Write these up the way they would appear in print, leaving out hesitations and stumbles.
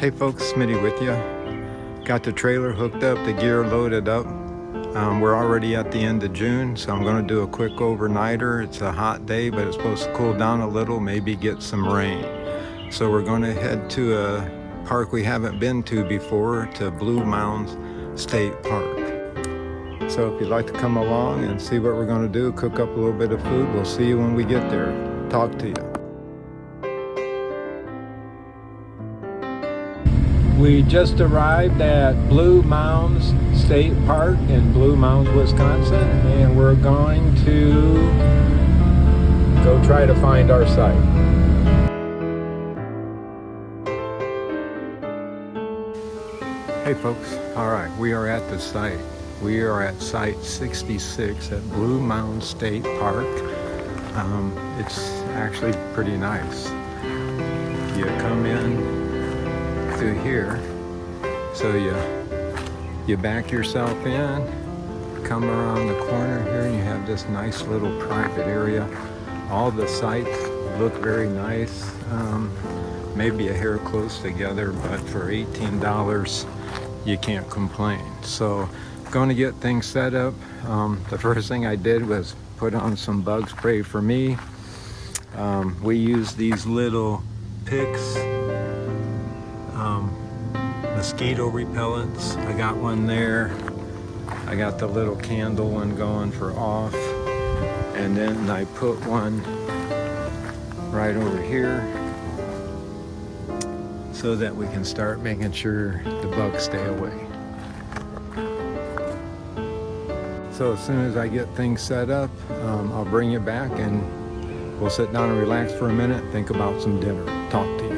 Hey folks, Smitty with you. Got the trailer hooked up, the gear loaded up. We're already at the end of June, so I'm going to do a quick overnighter. It's a hot day, but it's supposed to cool down a little, maybe get some rain. So we're going to head to a park we haven't been to before, to Mounds State Park. So if you'd like to come along and see what we're going to do, cook up a little bit of food, we'll see you when we get there. Talk to you. We just arrived at Mounds State Park in Mounds, Wisconsin, and we're going to go try to find our site. Hey folks, all right, we are at the site. We are at site 66 at Mounds State Park. It's actually pretty nice. You come in through here, so you back yourself in, come around the corner here, and you have this nice little private area. All the sites look very nice, maybe a hair close together, but for $18 you can't complain. So going to get things set up. The first thing I did was put on some bug spray for me. We use these little picks, mosquito repellents. I got one there. I got the little candle one going for off, and then I put one right over here so that we can start making sure the bugs stay away. So as soon as I get things set up, I'll bring you back and we'll sit down and relax for a minute, think about some dinner, talk to you.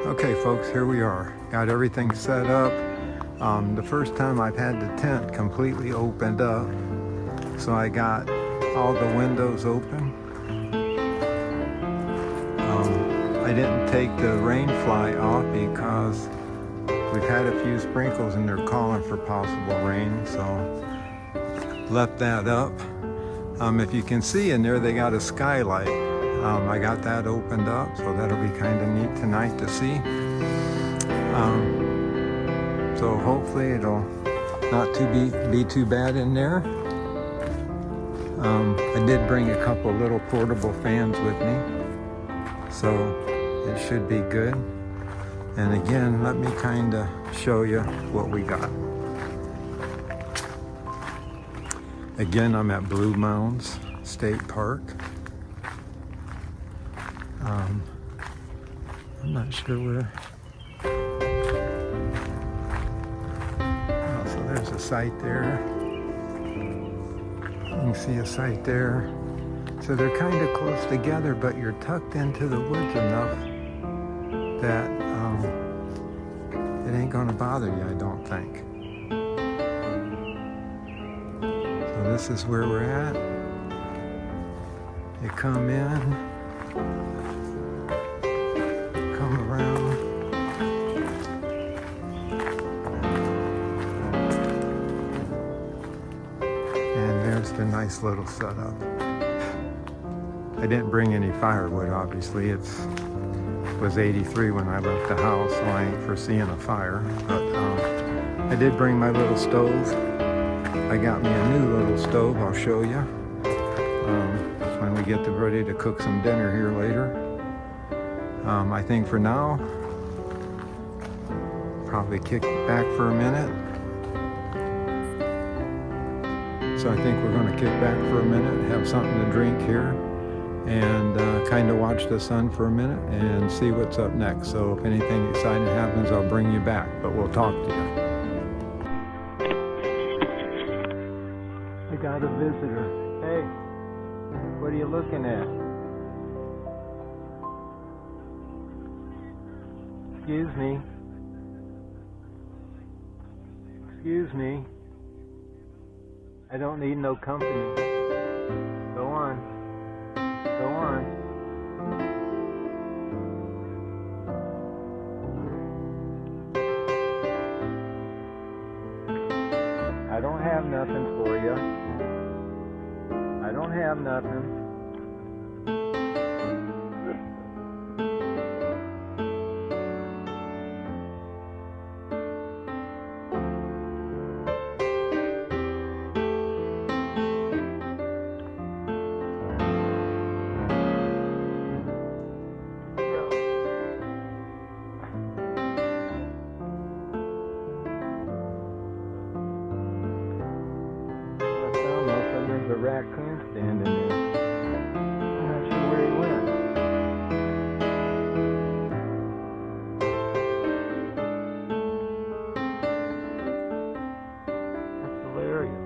Okay folks, here we are. Got everything set up. The first time I've had the tent completely opened up, so I got all the windows open. I didn't take the rain fly off because we've had a few sprinkles and they're calling for possible rain, so left that up. If you can see in there, they got a skylight. I got that opened up, so that'll be kind of neat tonight to see. So hopefully it'll not be too bad in there. I did bring a couple little portable fans with me, so it should be good. And again, let me kind of show you what we got. Again, I'm at Mounds State Park. I'm not sure where. Oh, so there's a site there. You can see a site there. So they're kind of close together, but you're tucked into the woods enough that it ain't gonna bother you, I don't think. So this is where we're at. You come in, come around, and there's the nice little setup. I didn't bring any firewood, obviously. It was 83 when I left the house, so I ain't foreseeing a fire. But I did bring my little stove. I got me a new little stove, I'll show you when we get ready to cook some dinner here later. I think for now, probably kick back for a minute. So I think we're going to kick back for a minute, have something to drink here, and kind of watch the sun for a minute and see what's up next. So if anything exciting happens, I'll bring you back, but we'll talk to you. I got a visitor. Hey, what are you looking at? Excuse me. Excuse me. I don't need no company. Go on. Go on. I don't have nothing for you. I don't have nothing. raccoon standing there. I'm not sure where he went. That's hilarious.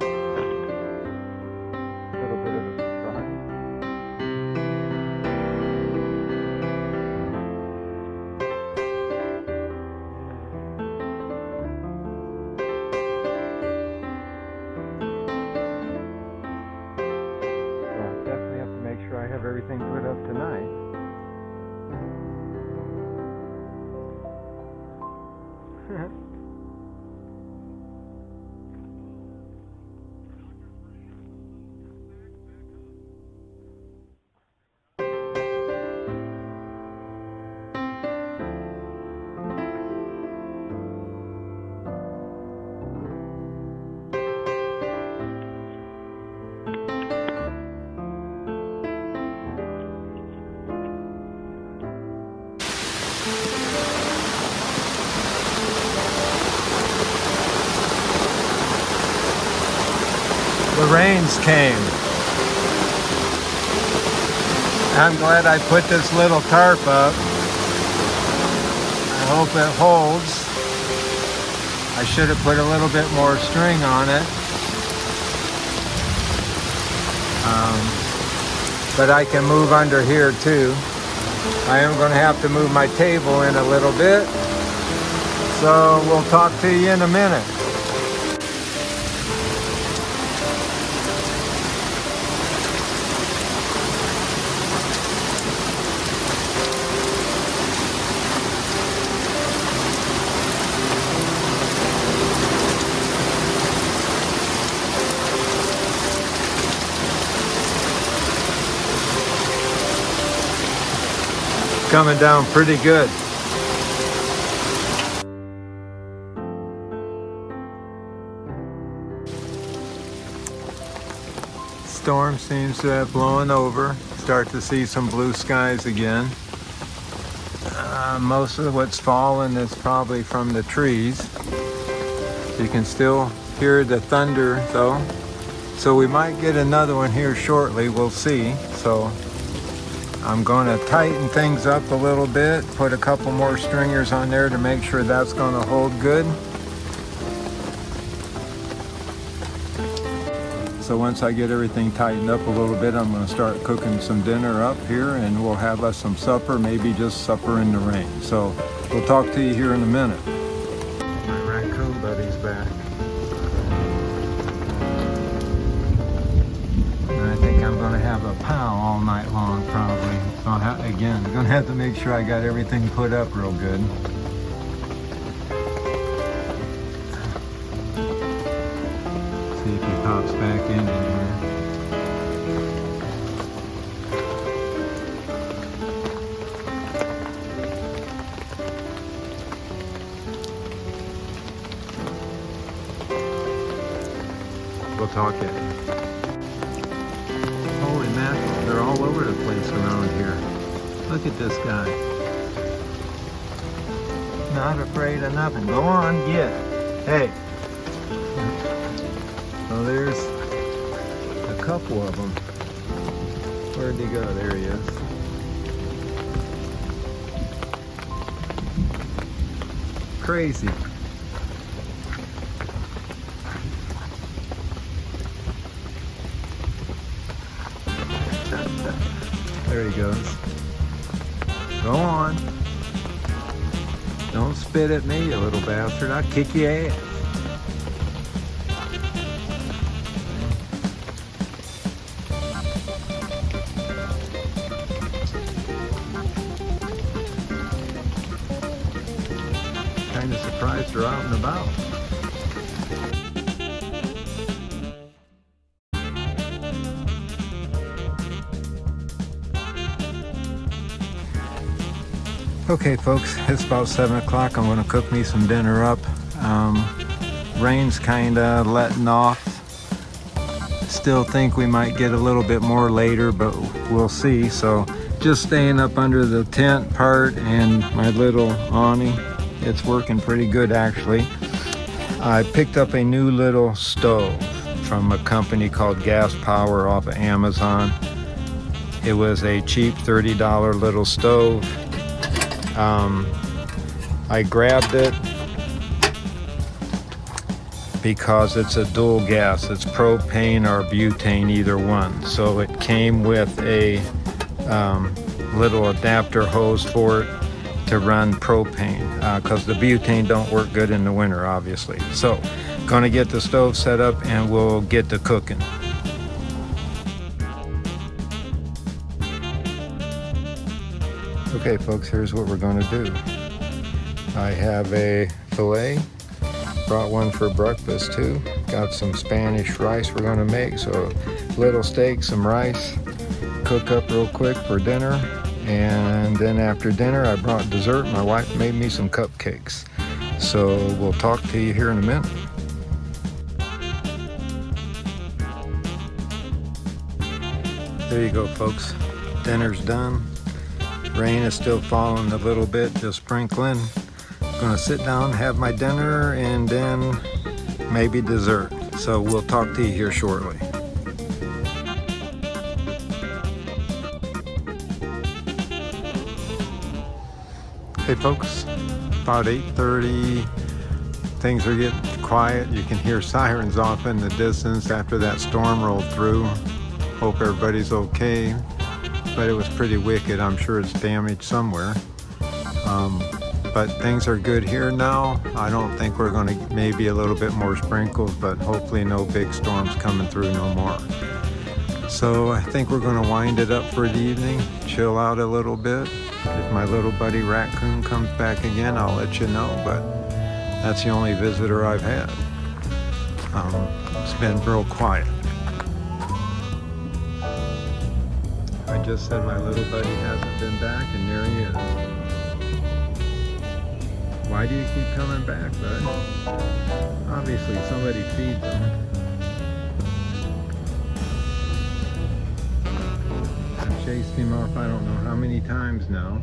A little bit of a surprise. I have everything put up tonight. The rains came. I'm glad I put this little tarp up. I hope it holds. I should have put a little bit more string on it. But I can move under here too. I am going to have to move my table in a little bit. So we'll talk to you in a minute. Coming down pretty good. Storm seems to have blown over. Start to see some blue skies again. Most of what's fallen is probably from the trees. You can still hear the thunder though. So we might get another one here shortly, we'll see. So I'm going to tighten things up a little bit, put a couple more stringers on there to make sure that's going to hold good. So once I get everything tightened up a little bit, I'm going to start cooking some dinner up here and we'll have us some supper, maybe just supper in the rain. So we'll talk to you here in a minute. My raccoon buddy's back. I think I'm going to have a pow all night long probably. So again, I'm going to have to make sure I got everything put up real good. See if he pops back in here. We'll talk it. Holy mackerel, they're all over the place around here. Look at this guy. Not afraid of nothing. Go on, get. Hey. So there's a couple of them. Where'd he go? There he is. Crazy. There he goes. Go on. Don't spit at me, you little bastard. I'll kick your ass. Kind of surprised they're out and about. Okay folks, it's about 7 o'clock. I'm going to cook me some dinner up. Rain's kind of letting off. Still think we might get a little bit more later, but we'll see. So just staying up under the tent part and my little awning. It's working pretty good actually. I picked up a new little stove from a company called Gas Power off of Amazon. It was a cheap $30 little stove. I grabbed it because it's a dual gas. It's propane or butane, either one. So it came with a little adapter hose for it to run propane, because the butane don't work good in the winter, obviously. So gonna get the stove set up and we'll get to cooking. Okay folks, here's what we're gonna do. I have a filet, brought one for breakfast too. Got some Spanish rice we're gonna make, so little steak, some rice, cook up real quick for dinner. And then after dinner I brought dessert. My wife made me some cupcakes. So we'll talk to you here in a minute. There you go folks, dinner's done. Rain is still falling a little bit, just sprinkling. I'm gonna sit down, have my dinner, and then maybe dessert. So we'll talk to you here shortly. Hey folks, about 8:30, things are getting quiet. You can hear sirens off in the distance after that storm rolled through. Hope everybody's okay, but it was pretty wicked. I'm sure it's damaged somewhere. But things are good here now. I don't think we're gonna, maybe a little bit more sprinkles, but hopefully no big storms coming through no more. So I think we're gonna wind it up for the evening, chill out a little bit. If my little buddy raccoon comes back again, I'll let you know, but that's the only visitor I've had. It's been real quiet. I just said my little buddy hasn't been back, and there he is. Why do you keep coming back, bud? Obviously somebody feeds him. I've chased him off I don't know how many times now.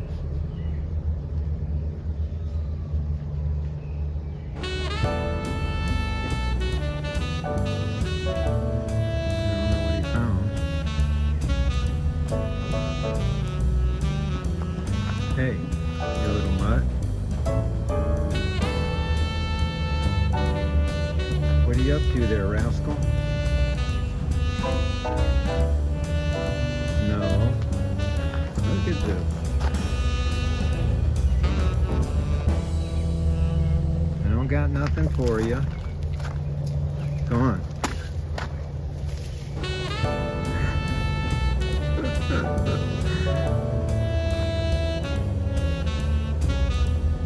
Hey, you little mutt. What are you up to there, rascal? No. Look at this. I don't got nothing for you. Come on.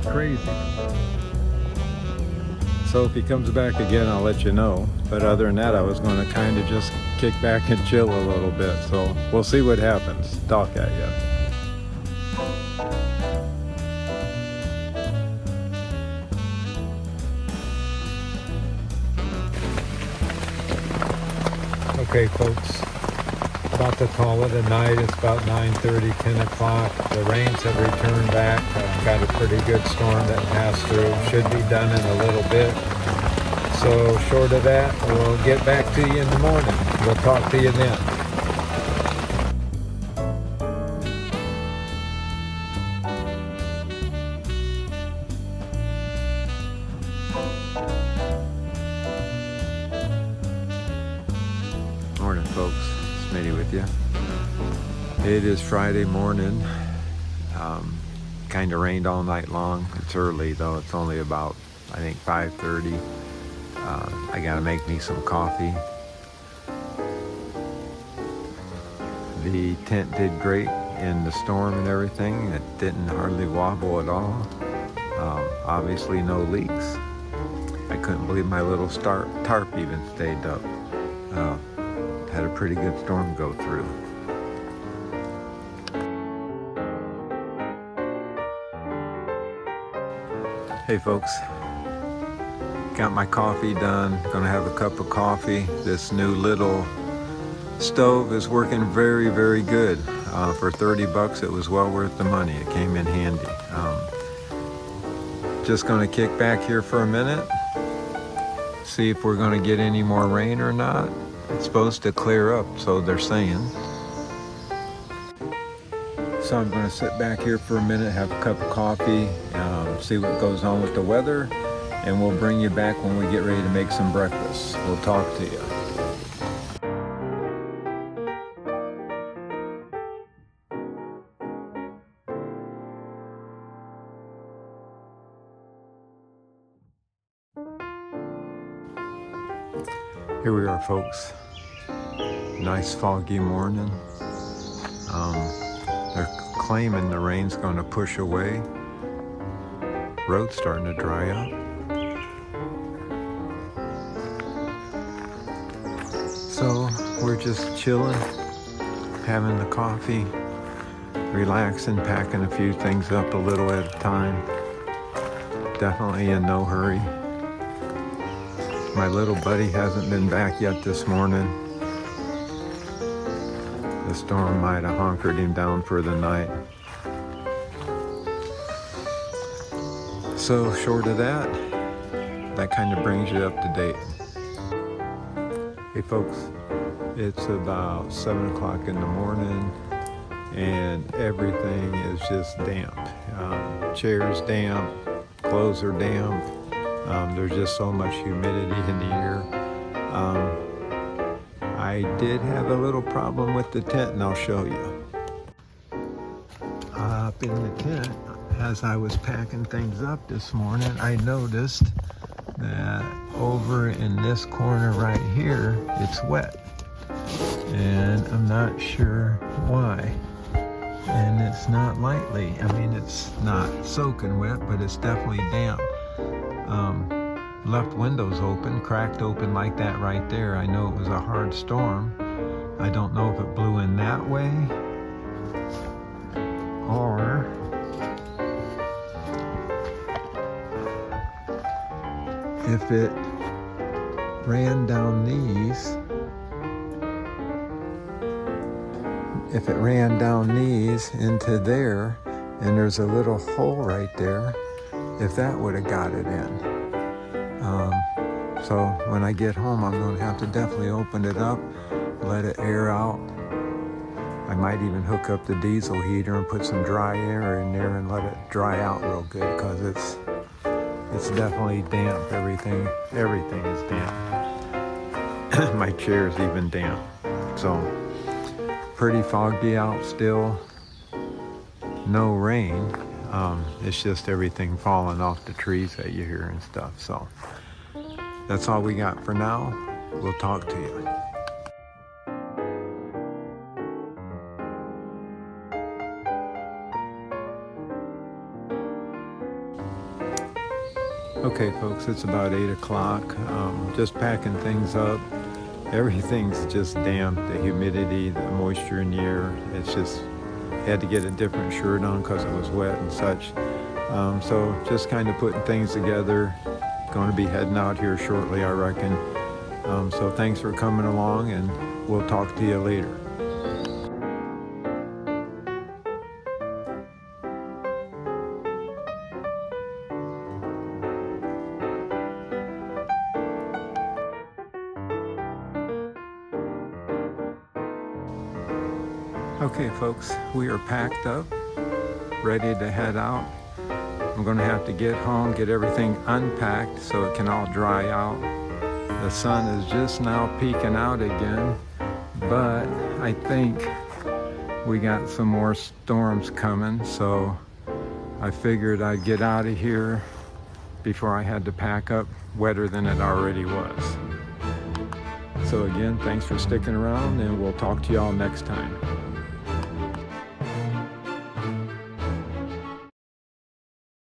Crazy. So if he comes back again, I'll let you know. But other than that, I was going to kind of just kick back and chill a little bit. So we'll see what happens. Talk at you. Okay, folks. About to call it a night. It's about 9:30, 10 o'clock. The rains have returned back. Got a pretty good storm that passed through. Should be done in a little bit. So short of that, we'll get back to you in the morning. We'll talk to you then. Morning, folks. Smitty with you. It is Friday morning. Kind of rained all night long. It's early though. It's only about, I think, 5:30. I gotta make me some coffee. The tent did great in the storm and everything. It didn't hardly wobble at all. Obviously no leaks. I couldn't believe my little tarp even stayed up. Had a pretty good storm go through. Hey folks, got my coffee done. Gonna have a cup of coffee. This new little stove is working very, very good. For 30 bucks, it was well worth the money. It came in handy. Just gonna kick back here for a minute, see if we're going to get any more rain or not. It's supposed to clear up, so they're saying. So I'm going to sit back here for a minute, have a cup of coffee, see what goes on with the weather, and we'll bring you back when we get ready to make some breakfast. We'll talk to you. Here we are, folks. Nice foggy morning. They're claiming the rain's going to push away. Road's starting to dry up. So we're just chilling, having the coffee, relaxing, packing a few things up a little at a time. Definitely in no hurry. My little buddy hasn't been back yet this morning. The storm might have hunkered him down for the night. So short of that, that kind of brings you up to date. Hey folks, it's about 7 o'clock in the morning and everything is just damp. Chairs damp, clothes are damp. There's just so much humidity in the air. I did have a little problem with the tent, and I'll show you. Up in the tent, as I was packing things up this morning, I noticed that over in this corner right here, it's wet. And I'm not sure why. And it's not lightly. I mean, it's not soaking wet, but it's definitely damp. Left windows open, cracked open like that right there. I know it was a hard storm. I don't know if it blew in that way or if it ran down these. If it ran down these into there, and there's a little hole right there, if that would have got it in. So when I get home, I'm going to have to definitely open it up, let it air out. I might even hook up the diesel heater and put some dry air in there and let it dry out real good, because it's definitely damp. Everything is damp. My chair's even damp. So pretty foggy out still. No rain. It's just everything falling off the trees that you hear and stuff. So that's all we got for now. We'll talk to you. Okay, folks, it's about 8 o'clock. Just packing things up. Everything's just damp. The humidity, the moisture in the air. It's just, had to get a different shirt on because it was wet and such. So just kind of putting things together. Going to be heading out here shortly, I reckon. So thanks for coming along, and we'll talk to you later. Okay, folks, we are packed up, ready to head out. I'm going to have to get home, get everything unpacked so it can all dry out. The sun is just now peeking out again, but I think we got some more storms coming, so I figured I'd get out of here before I had to pack up wetter than it already was. So again, thanks for sticking around, and we'll talk to y'all next time.